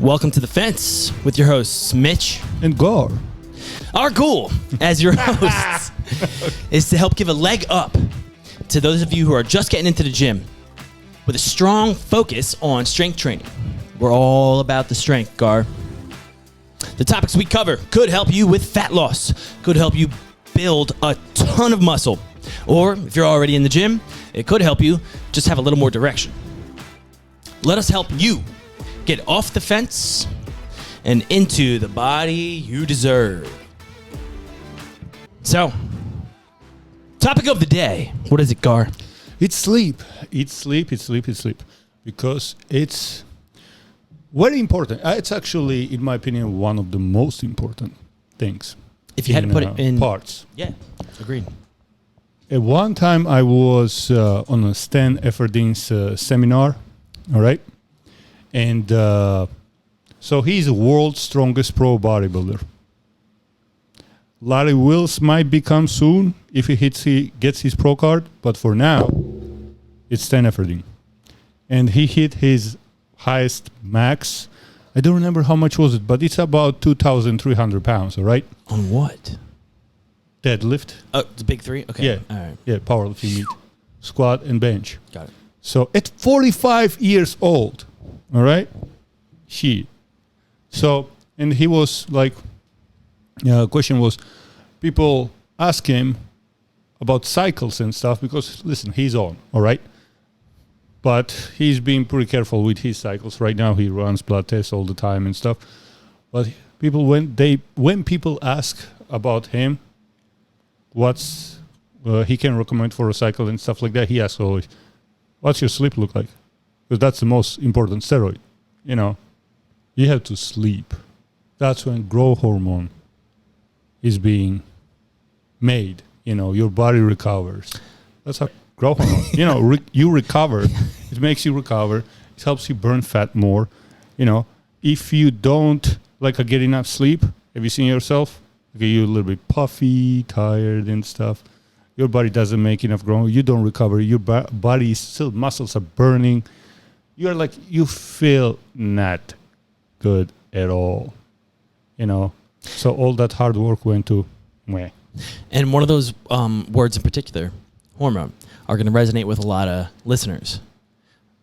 Welcome to The Fence with your hosts, Mitch and Gar. Our goal as your hosts is to help give a leg up to those of you who are just getting into the gym with a strong focus on strength training. We're all about the strength, Gar. The topics we cover could help you with fat loss, could help you build a ton of muscle, or if you're already in the gym, it could help you just have a little more direction. Let us help you get off the fence and into the body you deserve. So, topic of the day. What is it, Gar? It's sleep. It's sleep. Because it's very important. It's actually, in my opinion, one of the most important things. If you had to put it in parts. Yeah, agreed. At one time, I was on a Stan Efferding's seminar, all right? And so he's the world's strongest pro bodybuilder. Larry Wills might become soon if he gets his pro card, but for now, it's Stan Efferding. And he hit his highest max. I don't remember how much was it, but it's about 2,300 pounds, all right? On what? Deadlift. Oh, the big three? Okay. Yeah. All right. Yeah, powerlifting meet. Squat and bench. Got it. So at 45 years old, all right? So, and he was like, question was, people ask him about cycles and stuff because, listen, he's on, all right? But he's being pretty careful with his cycles. Right now he runs blood tests all the time and stuff. But people, when people ask about him, what's he can recommend for a cycle and stuff like that, he asks always, what's your sleep look like? Because that's the most important steroid. You know, you have to sleep. That's when growth hormone is being made. You know, your body recovers. That's how growth hormone. You know, you recover. It makes you recover. It helps you burn fat more. You know, if you don't get enough sleep, have you seen yourself? You're a little bit puffy, tired, and stuff. Your body doesn't make enough growth. You don't recover. Your body still muscles are burning. You feel not good at all, you know. So all that hard work went to meh. And one of those words in particular, hormone, are going to resonate with a lot of listeners.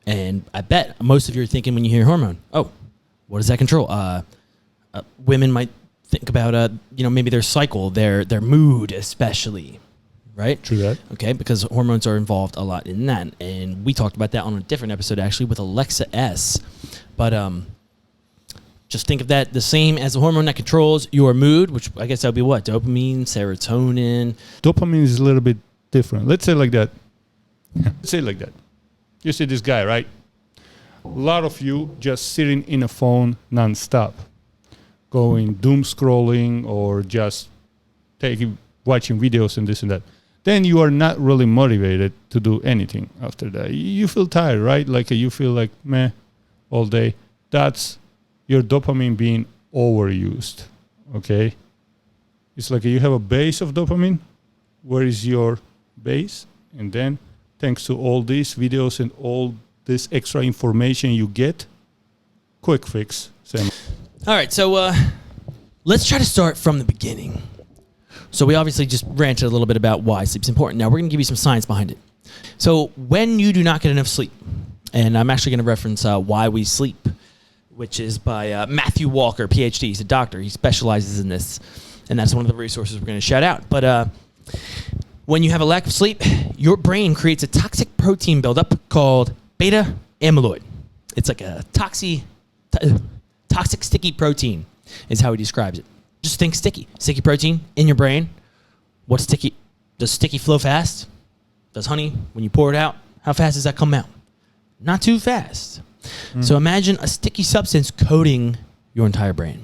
And I bet most of you are thinking when you hear hormone, oh, what does that control? Women might think about, maybe their cycle, their mood especially. Right? True that. Okay, because hormones are involved a lot in that. And we talked about that on a different episode, actually, with Alexa S. But just think of that the same as the hormone that controls your mood, which I guess that would be what? Dopamine, serotonin. Dopamine is a little bit different. Let's say like that. Let's say like that. You see this guy, right? A lot of you just sitting in a phone nonstop, going doom scrolling or just watching videos and this and that. Then you are not really motivated to do anything after that. You feel tired, right? You feel like meh all day. That's your dopamine being overused, okay? It's like you have a base of dopamine. Where is your base? And then thanks to all these videos and all this extra information you get, quick fix. Same. All right, so let's try to start from the beginning. So we obviously just ranted a little bit about why sleep's important. Now we're going to give you some science behind it. So when you do not get enough sleep, and I'm actually going to reference Why We Sleep, which is by Matthew Walker, PhD. He's a doctor. He specializes in this, and that's one of the resources we're going to shout out. But when you have a lack of sleep, your brain creates a toxic protein buildup called beta amyloid. It's like a toxic sticky protein is how he describes it. Just think sticky. Sticky protein in your brain. What's sticky? Does sticky flow fast? Does honey, when you pour it out, how fast does that come out? Not too fast. So imagine a sticky substance coating your entire brain.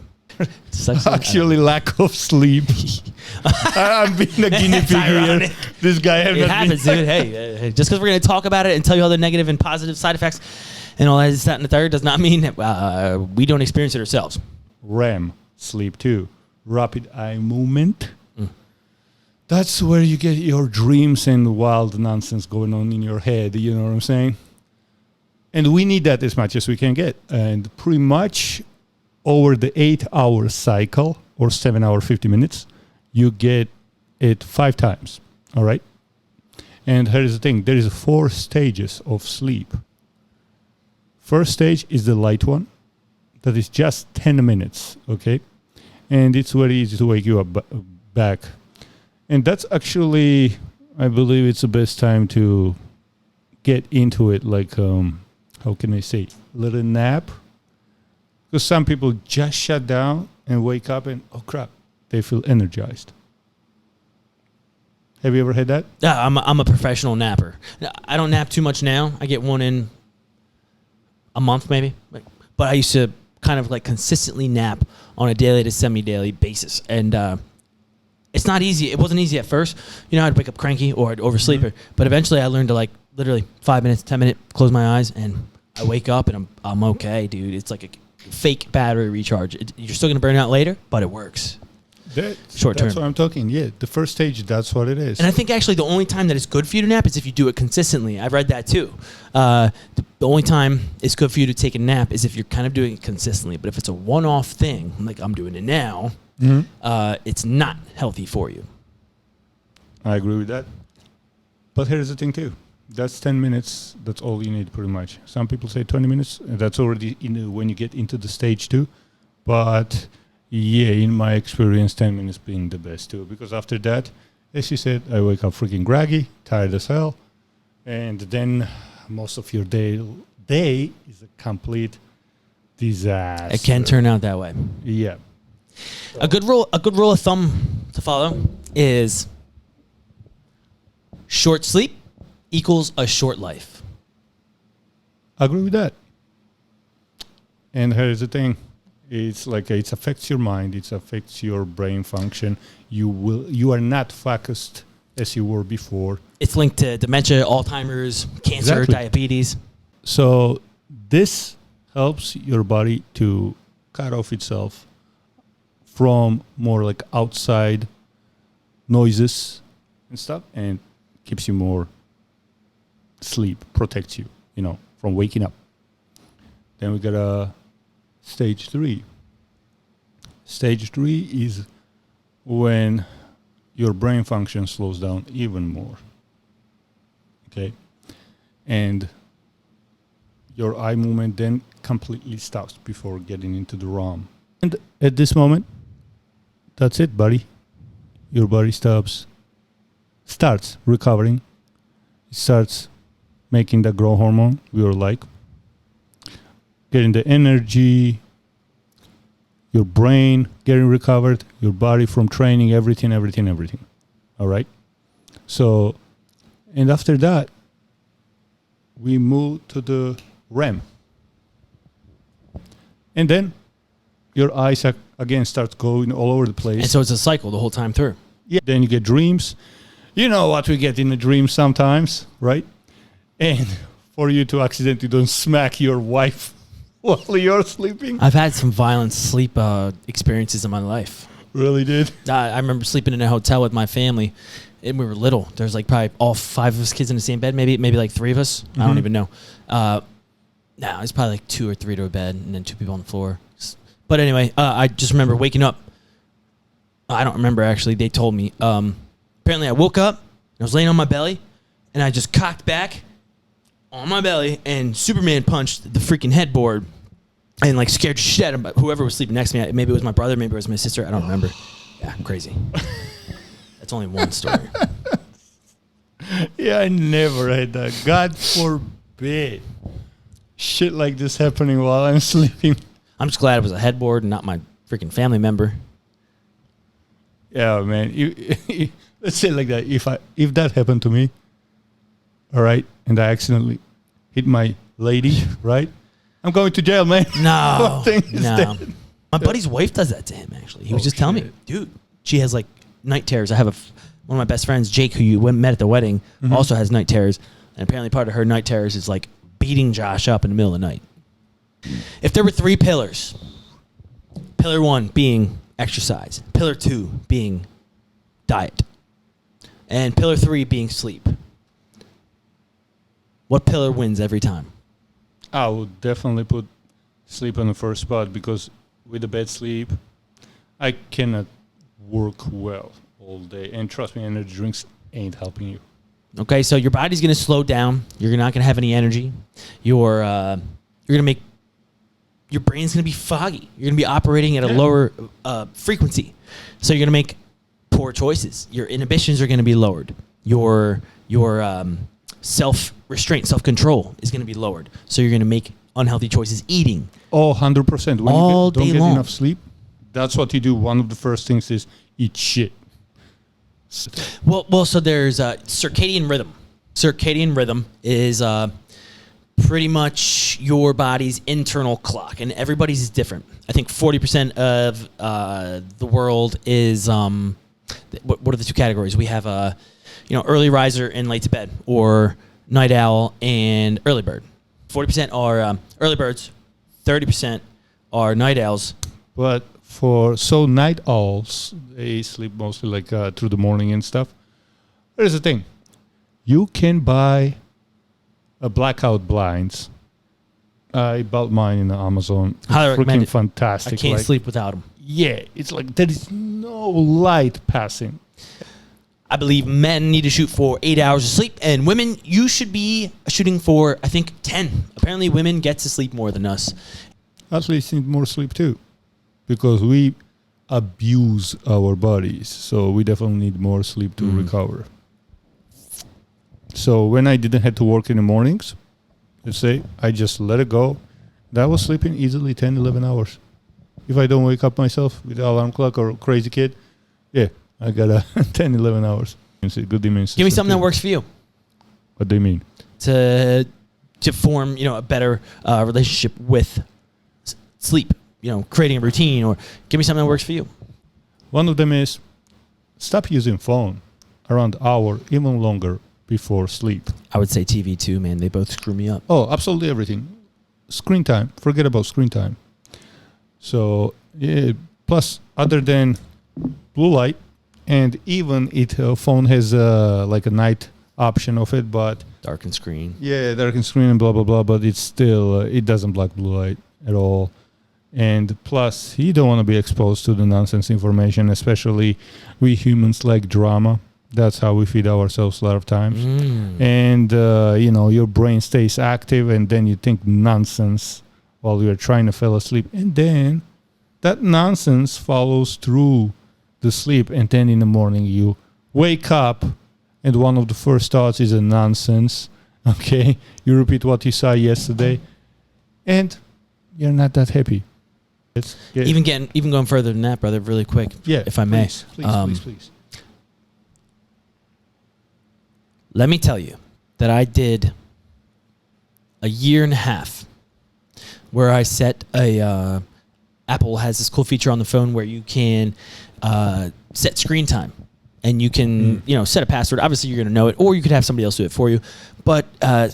Actually, lack of sleep. I'm being a guinea pig here. This guy happens, dude. Hey, just because we're going to talk about it and tell you all the negative and positive side effects and all that and the third does not mean that we don't experience it ourselves. REM sleep too. rapid eye movement. Mm. That's where you get your dreams and wild nonsense going on in your head. You know what I'm saying? And we need that as much as we can get. And pretty much over the 8-hour cycle or 7 hour, 50 minutes, you get it 5 times. All right. And here's the thing. There is 4 stages of sleep. First stage is the light one. That is just 10 minutes. Okay. And it's very easy to wake you up back. And that's actually, I believe it's the best time to get into it. Like, how can I say? A little nap. Because some people just shut down and wake up and, oh crap, they feel energized. Have you ever had that? Yeah, I'm a professional napper. I don't nap too much now. I get one in a month maybe. But I used to kind of like consistently nap on a daily to semi-daily basis. And it's not easy. It wasn't easy at first. You know, I'd wake up cranky or I'd oversleep. Mm-hmm. But eventually I learned to like literally 5 minutes, 10 minutes, close my eyes, and I wake up and I'm okay, dude. It's like a fake battery recharge. You're still going to burn out later, but it works. Short term. That's what I'm talking. Yeah, the first stage, that's what it is. And I think actually the only time that it's good for you to nap is if you do it consistently. I've read that too. The only time it's good for you to take a nap is if you're kind of doing it consistently. But if it's a one-off thing, like I'm doing it now, it's not healthy for you. I agree with that. But here's the thing too. That's 10 minutes. That's all you need pretty much. Some people say 20 minutes. That's already when you get into the stage 2. But yeah, in my experience, 10 minutes being the best too. Because after that, as you said, I wake up freaking groggy, tired as hell. And then most of your day is a complete disaster. It can turn out that way. Yeah. A good rule of thumb to follow is short sleep equals a short life. I agree with that. And here's the thing. It's like it affects your mind. It affects your brain function. You are not focused as you were before. It's linked to dementia, Alzheimer's, cancer, Exactly. diabetes. So this helps your body to cut off itself from more like outside noises and stuff, and keeps you more sleep, protects you, from waking up. Then we got stage 3. Stage 3 is when your brain function slows down even more. Okay? And your eye movement then completely stops before getting into the ROM. And at this moment, that's it, buddy. Your body starts recovering. It starts making the growth hormone we were like. Getting the energy, your brain getting recovered, your body from training, everything. All right? So, and after that, we move to the REM. And then your eyes again start going all over the place. And so it's a cycle the whole time through. Yeah. Then you get dreams. You know what we get in the dreams sometimes, right? And for you to accidentally don't smack your wife while you're sleeping. I've had some violent sleep experiences in my life. Really did? I remember sleeping in a hotel with my family, and we were little. There's like probably all 5 of us kids in the same bed, maybe like 3 of us. I don't even know. No, it's probably like 2 or 3 to a bed, and then 2 people on the floor. But anyway, I just remember waking up. I don't remember actually. They told me. Apparently, I woke up, and I was laying on my belly, and I just cocked back on my belly, and Superman punched the freaking headboard and like scared shit out of whoever was sleeping next to me. Maybe it was my brother, maybe it was my sister. I don't remember. Yeah, I'm crazy. That's only one story. Yeah, I never had that. God forbid shit like this happening while I'm sleeping. I'm just glad it was a headboard and not my freaking family member. Yeah, man. Let's say it like that. If that happened to me, all right, and I accidentally hit my lady, right? I'm going to jail, man. No, no. My buddy's wife does that to him. Actually, he was just telling me, dude, she has like night terrors. I have one of my best friends, Jake, who you met at the wedding, also has night terrors, and apparently part of her night terrors is like beating Josh up in the middle of the night. If there were 3 pillars, pillar 1 being exercise. Pillar 2 being diet. And pillar 3 being sleep. What pillar wins every time? I would definitely put sleep on the first spot because with a bad sleep, I cannot work well all day. And trust me, energy drinks ain't helping you. Okay, so your body's going to slow down. You're not going to have any energy. You're going to make your brain's going to be foggy. You're going to be operating at a lower frequency. So you're going to make poor choices. Your inhibitions are going to be lowered. Your self-restraint, self-control is going to be lowered. So you're going to make unhealthy choices eating. Oh, 100%. When all you don't day get long. enough sleep, that's what you do. One of the first things is eat shit. Well, so there's circadian rhythm. Circadian rhythm is pretty much your body's internal clock, and everybody's is different. I think 40% of the world is what are the two categories? We have early riser and late to bed, or night owl and early bird. 40% are early birds, 30% are night owls. But night owls, they sleep mostly like through the morning and stuff. Here's the thing. You can buy blackout blinds. I bought mine in Amazon. It's Highly recommend freaking it. fantastic. I can't sleep without them. Yeah, it's like there is no light passing. I believe men need to shoot for 8 hours of sleep, and women, you should be shooting for, I think, 10. Apparently, women get to sleep more than us. Athletes need more sleep too, because we abuse our bodies. So we definitely need more sleep to recover. So when I didn't have to work in the mornings, let's say, I just let it go. I was sleeping easily 10, 11 hours. If I don't wake up myself with the alarm clock or a crazy kid, yeah, I got a 10, 11 hours. It's a good immune system. Give me something that works for you What do you mean? to form, a better relationship with sleep. Creating a routine, or give me something that works for you. One of them is stop using phone around hour, even longer before sleep. I would say TV too, man. They both screw me up. Oh, absolutely everything. Screen time. Forget about screen time. So, yeah, plus, other than blue light, and even phone has like a night option of it, but Darken screen. yeah, darken screen and blah blah blah. But it's still it doesn't block blue light at all. And plus, you don't want to be exposed to the nonsense information, especially we humans like drama. That's how we feed ourselves a lot of times. And, your brain stays active, and then you think nonsense while you're trying to fall asleep. And then that nonsense follows through the sleep. And then in the morning, you wake up, and one of the first thoughts is a nonsense. Okay? You repeat what you saw yesterday, and you're not that happy. Even going further than that, brother, really quick, if I may. Please. Let me tell you that I did a year and a half where I set Apple has this cool feature on the phone where you can set screen time, and you can set a password. Obviously, you're going to know it, or you could have somebody else do it for you. But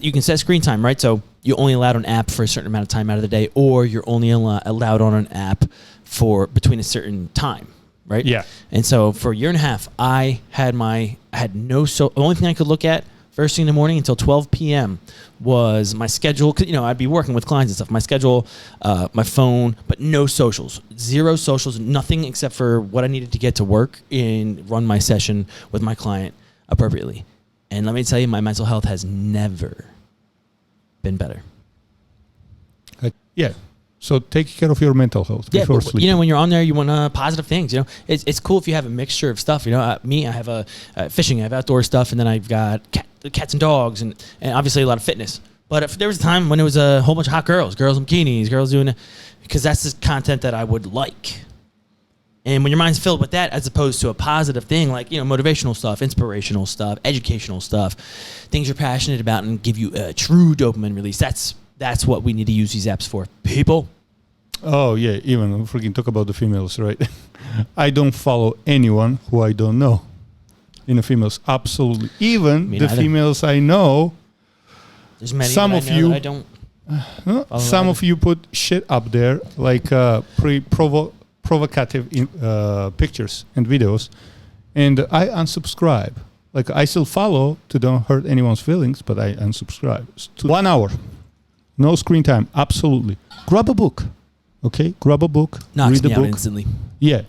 you can set screen time, right? So you're only allowed an app for a certain amount of time out of the day, or you're only allowed on an app for between a certain time, right? Yeah. And so for a year and a half, I had the only thing I could look at first thing in the morning until 12 p.m. was my schedule. I'd be working with clients and stuff. My schedule, my phone, but no socials. Zero socials, nothing except for what I needed to get to work and run my session with my client appropriately. And let me tell you, my mental health has never been better. Yeah. So take care of your mental health before sleeping. When you're on there, you want positive things. It's cool if you have a mixture of stuff. I have a fishing, I have outdoor stuff, and then I've got cats and dogs, and obviously a lot of fitness. But if there was a time when it was a whole bunch of hot girls in bikinis, girls doing it, because that's the content that I would like. And when your mind's filled with that, as opposed to a positive thing like motivational stuff, inspirational stuff, educational stuff, things you're passionate about, and give you a true dopamine release. That's what we need to use these apps for, people. Oh, yeah. Even freaking talk about the females, right? I don't follow anyone who I don't know. In the females, absolutely. Even the females I know, there's many some of you, I don't. some of you put shit up there like provocative pictures and videos, and I unsubscribe. Like, I still follow to don't hurt anyone's feelings, but I unsubscribe. 1 hour, no screen time, absolutely. Grab a book, okay? Grab a book, Knocks read me a out book. instantly. Yeah,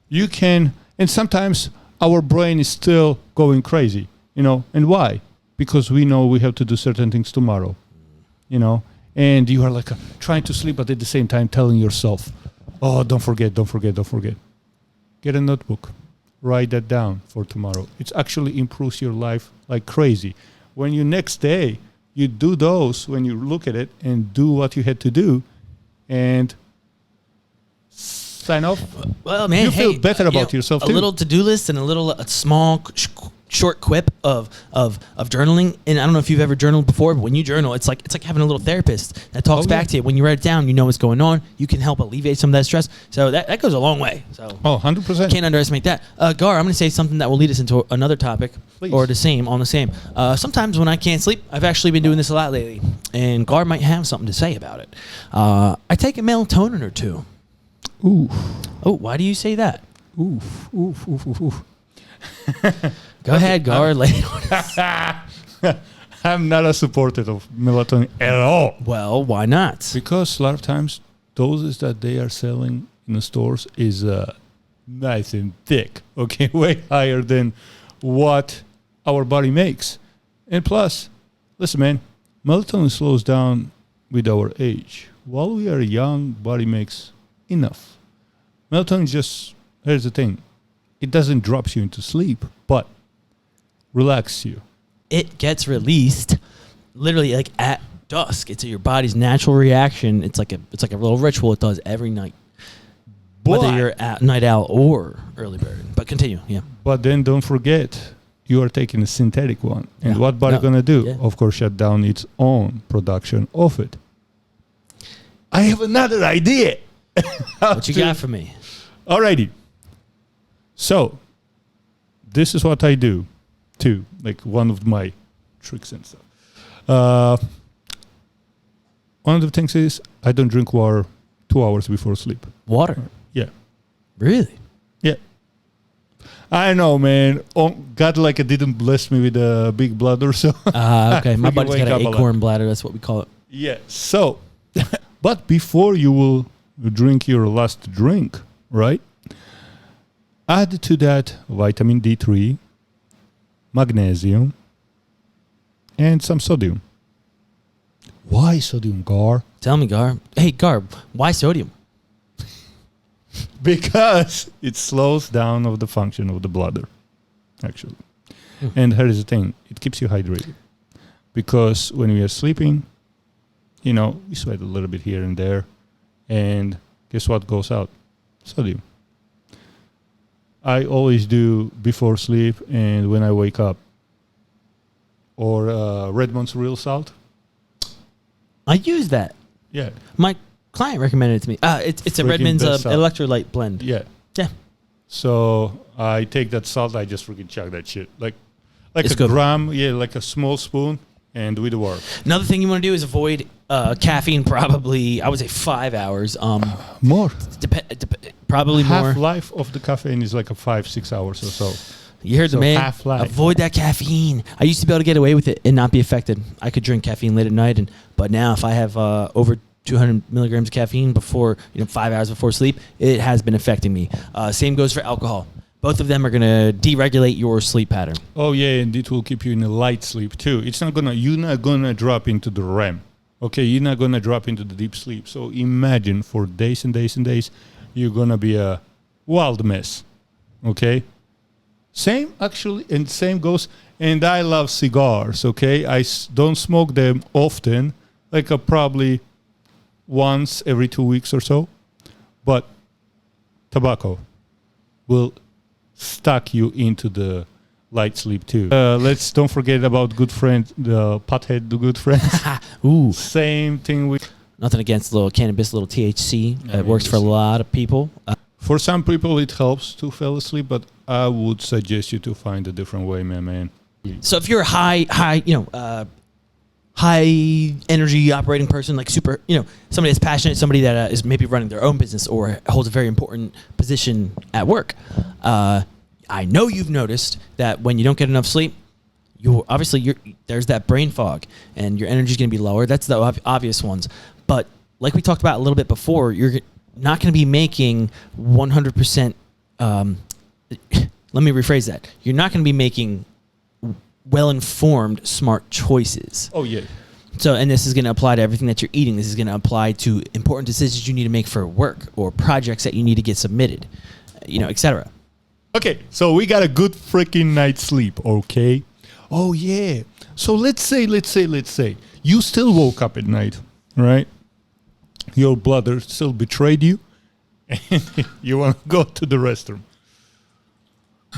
you can, and sometimes our brain is still going crazy, you know, and why? Because we know we have to do certain things tomorrow, you know, and you are like trying to sleep, but at the same time telling yourself, oh, don't forget. Get a notebook, write that down for tomorrow. It actually improves your life like crazy. When you next day, you do those, when you look at it and do what you had to do, and sign off. Well, man, you feel better about yourself too. A little to-do list and a small, short quip of journaling. And I don't know if you've ever journaled before, but when you journal, it's like having a little therapist that talks back to you. When you write it down, you know what's going on. You can help alleviate some of that stress. So that goes a long way. So 100%. Can't underestimate that. Gar, I'm going to say something that will lead us into another topic. Please. Or the same. Sometimes when I can't sleep, I've actually been doing this a lot lately, and Gar might have something to say about it. I take a melatonin or two. Ooh. Oh, why do you say that? Ooh. Go ahead, Gar. Lay it on us. I'm not a supporter of melatonin at all. Well, why not? Because a lot of times doses that they are selling in the stores is nice and thick. Okay, way higher than what our body makes. And plus, listen, man, melatonin slows down with our age. While we are young, body makes enough. Melatonin just, here's the thing, it doesn't drop you into sleep, but relax you. It gets released literally like at dusk. It's your body's natural reaction. It's like a little ritual it does every night. Whether you're a night owl or early bird. But continue, yeah. But then don't forget, you are taking a synthetic one. And what body gonna do? Yeah. Of course, shut down its own production of it. I have another idea. What you got for me? Alrighty. So, this is what I do too. Like one of my tricks and stuff. One of the things is I don't drink water 2 hours before sleep. Water? Yeah. Really? Yeah. I know, man. God didn't bless me with a big bladder, so. Okay. My freaking body's wake got up an a lot. acorn bladder. That's what we call it. Yeah. So, but before you will drink your last drink, right? Add to that vitamin D3, magnesium, and some sodium. Why sodium, Gar? Tell me, Gar. Hey, Gar, why sodium? Because it slows down of the function of the bladder, actually. And here is the thing. It keeps you hydrated. Because when we are sleeping, you know, we sweat a little bit here and there. And guess what goes out? Sodium. I always do before sleep and when I wake up. Or Redmond's real salt. I use that. Yeah. My client recommended it to me. It's a Freaking Redmond's best salt. electrolyte blend. Yeah. Yeah. So I take that salt, I just freaking chug that shit. Like It's a good. gram, like a small spoon, and with the water. Another thing you want to do is avoid caffeine. Probably, I would say 5 hours. More. Probably more. Half-life of the caffeine is like a 5-6 hours or so. You heard the So man. half-life. Avoid that caffeine. I used to be able to get away with it and not be affected. I could drink caffeine late at night, but now if I have over 200 milligrams of caffeine before 5 hours before sleep, it has been affecting me. Same goes for alcohol. Both of them are going to deregulate your sleep pattern. Oh yeah, and it will keep you in a light sleep too. You're not gonna drop into the REM. Okay, you're not gonna drop into the deep sleep. So imagine for days and days and days, you're gonna be a wild mess. Okay. Same actually, and same goes. And I love cigars. Okay, I don't smoke them often, like probably once every 2 weeks or so. But tobacco will stuck you into the light sleep too. Let's don't forget about good friend, the pothead, the good friends. Ooh. Same thing with. Nothing against a little cannabis, a little THC. It works for a lot of people. For some people, it helps to fall asleep, but I would suggest you to find a different way, my man. So if you're high high energy operating person, like super, somebody that's passionate, somebody that is maybe running their own business or holds a very important position at work. I know you've noticed that when you don't get enough sleep, there's that brain fog and your energy is going to be lower. That's the obvious ones. But like we talked about a little bit before, you're not going to be making 100%. Let me rephrase that. You're not going to be making well-informed, smart choices. Oh, yeah. So, and this is going to apply to everything that you're eating. This is going to apply to important decisions you need to make for work or projects that you need to get submitted, etc. Okay, so we got a good freaking night's sleep, okay? Oh, yeah. So let's say you still woke up at night, right? Your brother still betrayed you, and you want to go to the restroom.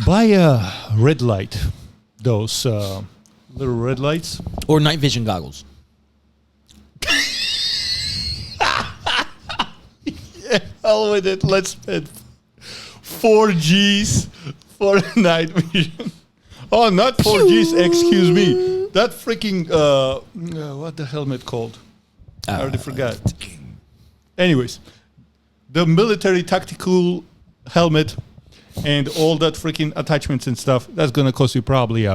Buy a red light, those little red lights. Or night vision goggles. Yeah, hell with it. Let's spend 4 G's for night vision. Oh, not 4 G's, excuse me. That freaking, what the helmet called? I already forgot. Anyways, the military tactical helmet and all that freaking attachments and stuff, that's going to cost you probably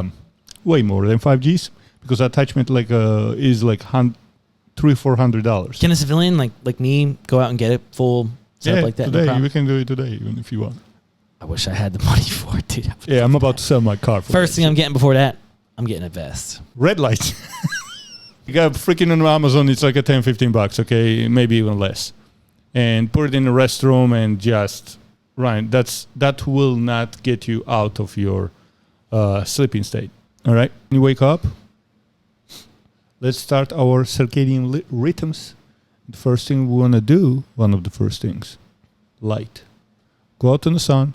way more than 5 G's because attachment is like $300-$400. Can a civilian like me go out and get it full setup like that? Today, No, we can do it today even if you want. I wish I had the money for it, dude. Yeah, I'm about to sell my car. First thing I'm getting before that, I'm getting a vest. Red lights. You got freaking on Amazon, it's like a $10-15, okay? Maybe even less. And put it in the restroom and just run. That will not get you out of your sleeping state. All right? You wake up. Let's start our circadian rhythms. The first thing we want to do, one of the first things, light. Go out in the sun.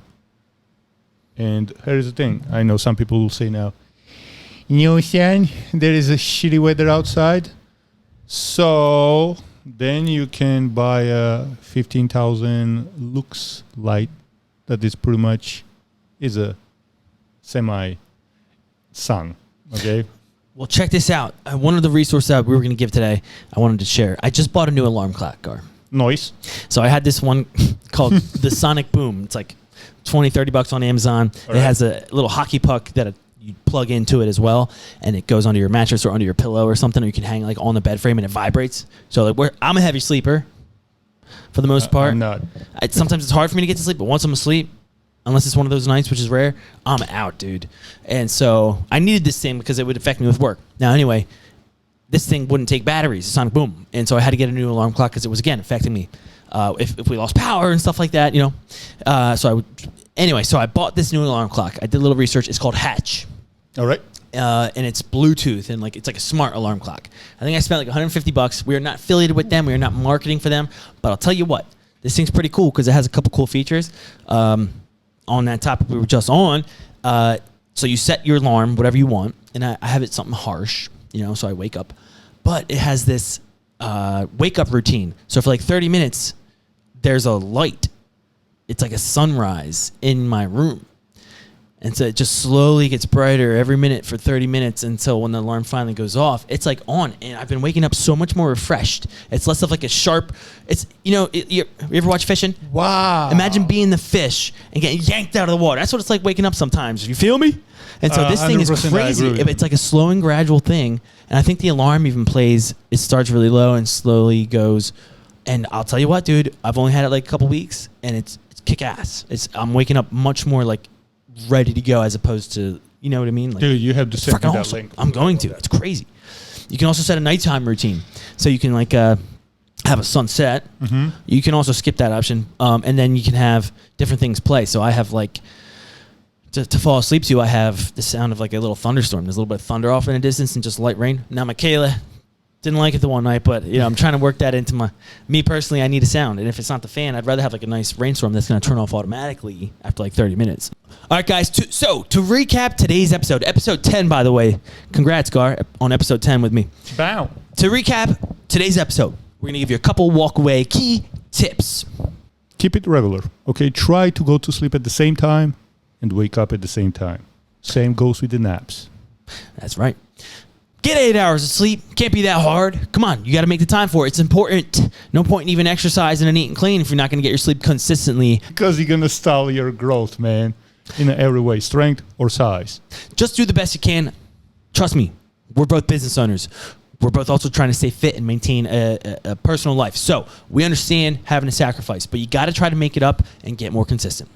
And here's the thing. I know some people will say now, son, there is a shitty weather outside. So then you can buy a 15,000 lux light that is pretty much is a semi-sun. Okay? Well, check this out. One of the resources that we were going to give today, I wanted to share. I just bought a new alarm clock, Gar. Noise. So I had this one called the Sonic Boom. It's like $20-$30 on Amazon. All it right. has a little hockey puck that you plug into it as well, and it goes under your mattress or under your pillow or something, or you can hang like on the bed frame and it vibrates. So like I'm a heavy sleeper for the most part. I'm not. Sometimes it's hard for me to get to sleep, but once I'm asleep, unless it's one of those nights, which is rare, I'm out, dude. And so I needed this thing because it would affect me with work. Now, anyway, this thing wouldn't take batteries, Sonic Boom. And so I had to get a new alarm clock because it was, again, affecting me. If we lost power and stuff like that, So I bought this new alarm clock. I did a little research. It's called Hatch. All right. And it's Bluetooth and it's like a smart alarm clock. I think I spent like $150. We are not affiliated with them. We are not marketing for them. But I'll tell you what, this thing's pretty cool because it has a couple cool features. On that topic we were just on, so you set your alarm, whatever you want, and I have it something harsh, so I wake up. But it has this wake up routine. So for like 30 minutes, there's a light. It's like a sunrise in my room. And so it just slowly gets brighter every minute for 30 minutes until when the alarm finally goes off, it's like on. And I've been waking up so much more refreshed. It's less of like a sharp, you ever watch fishing? Wow. Imagine being the fish and getting yanked out of the water. That's what it's like waking up sometimes. You feel me? And so this thing is 100% crazy. I agree with It's like a slow and gradual thing. And I think the alarm even plays, it starts really low and slowly goes. And I'll tell you what, dude, I've only had it like a couple weeks and it's kick ass. I'm waking up much more like ready to go as opposed to, you know what I mean? Like, Dude, you have to send me that awesome. link. I'm going to. It's crazy. You can also set a nighttime routine. So you can have a sunset. Mm-hmm. You can also skip that option. And then you can have different things play. So I have to fall asleep to, I have the sound of like a little thunderstorm. There's a little bit of thunder off in the distance and just light rain. Now Michaela didn't like it the one night, but I'm trying to work that into me personally, I need a sound. And if it's not the fan, I'd rather have like a nice rainstorm that's going to turn off automatically after like 30 minutes. All right, guys. To recap today's episode 10, by the way, congrats, Gar, on episode 10 with me. Bow. To recap today's episode, we're going to give you a couple walk-away key tips. Keep it regular. Okay, try to go to sleep at the same time and wake up at the same time. Same goes with the naps. That's right. Get 8 hours of sleep. Can't be that hard. Come on, you got to make the time for it. It's important. No point in even exercising and eating clean if you're not going to get your sleep consistently. Because you're going to stall your growth, man, in every way, strength or size. Just do the best you can. Trust me, we're both business owners. We're both also trying to stay fit and maintain a personal life. So we understand having a sacrifice, but you got to try to make it up and get more consistent.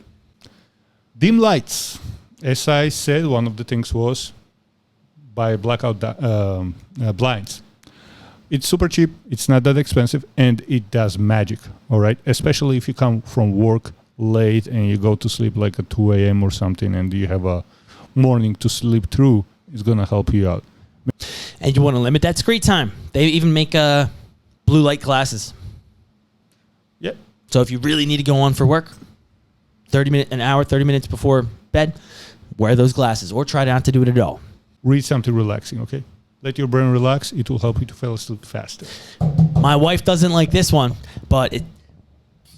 Dim lights. As I said, one of the things was buy blackout blinds. It's super cheap. It's not that expensive, and it does magic. All right, especially if you come from work late and you go to sleep like at 2 a.m. or something, and you have a morning to sleep through. It's gonna help you out. And you want to limit that screen time. They even make blue light glasses. Yep. So if you really need to go on for work, 30 minutes before bed, wear those glasses or try not to do it at all. Read something relaxing, okay? Let your brain relax. It will help you to fall asleep faster. My wife doesn't like this one, but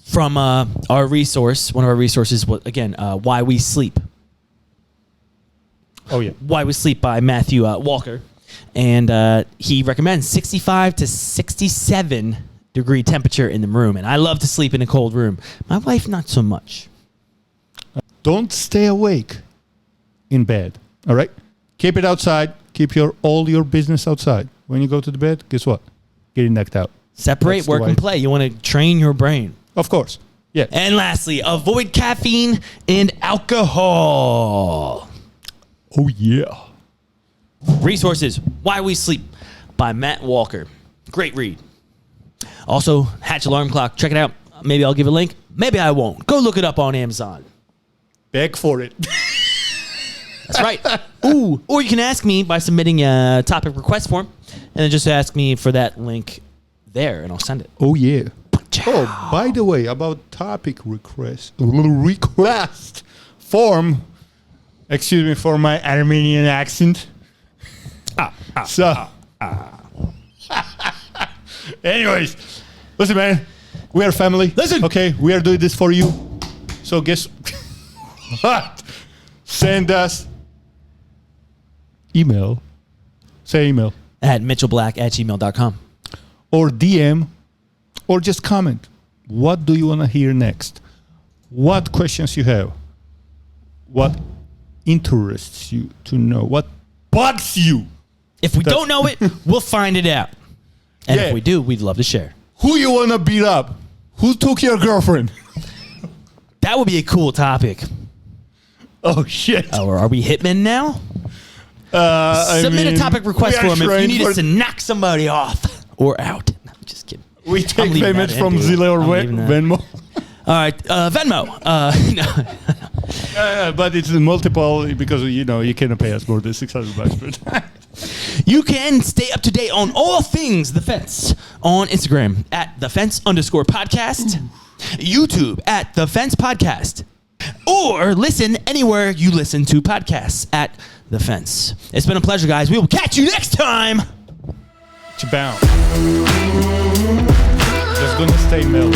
from our resource, one of our resources, again, Why We Sleep. Oh, yeah. Why We Sleep by Matthew Walker. And he recommends 65 to 67 degree temperature in the room. And I love to sleep in a cold room. My wife, not so much. Don't stay awake in bed, all right? Keep it outside. Keep all your business outside. When you go to the bed, guess what? Getting knocked out. Separate That's work and play. You want to train your brain. Of course. Yeah. And lastly, avoid caffeine and alcohol. Oh, yeah. Resources, Why We Sleep by Matt Walker. Great read. Also, Hatch Alarm Clock. Check it out. Maybe I'll give a link. Maybe I won't. Go look it up on Amazon. Beg for it. That's right. Ooh. Or you can ask me by submitting a topic request form, and then just ask me for that link there, and I'll send it. Oh, yeah. Oh, by the way, about topic request form. Excuse me for my Armenian accent. Anyways, listen, man. We are family. Listen. Okay, we are doing this for you. So guess what? Send us email. Say email. At mitchellblack@gmail.com. Or DM. Or just comment. What do you want to hear next? What questions you have? What interests you to know? What bugs you? If we don't know it, we'll find it out. And if we do, we'd love to share. Who you want to beat up? Who took your girlfriend? That would be a cool topic. Oh, shit. Or are we hitmen now? Submit a topic request form if you need us to knock somebody off or out. No, I'm just kidding. We take payments from Zillow or Venmo. All right, Venmo. No. But it's multiple because, you cannot pay us more than $600 per time. You can stay up to date on all things The Fence on Instagram at @thefence_podcast, YouTube at The Fence Podcast, or listen anywhere you listen to podcasts at The Fence. It's been a pleasure, guys. We will catch you next time. Bound. Just gonna stay mellow,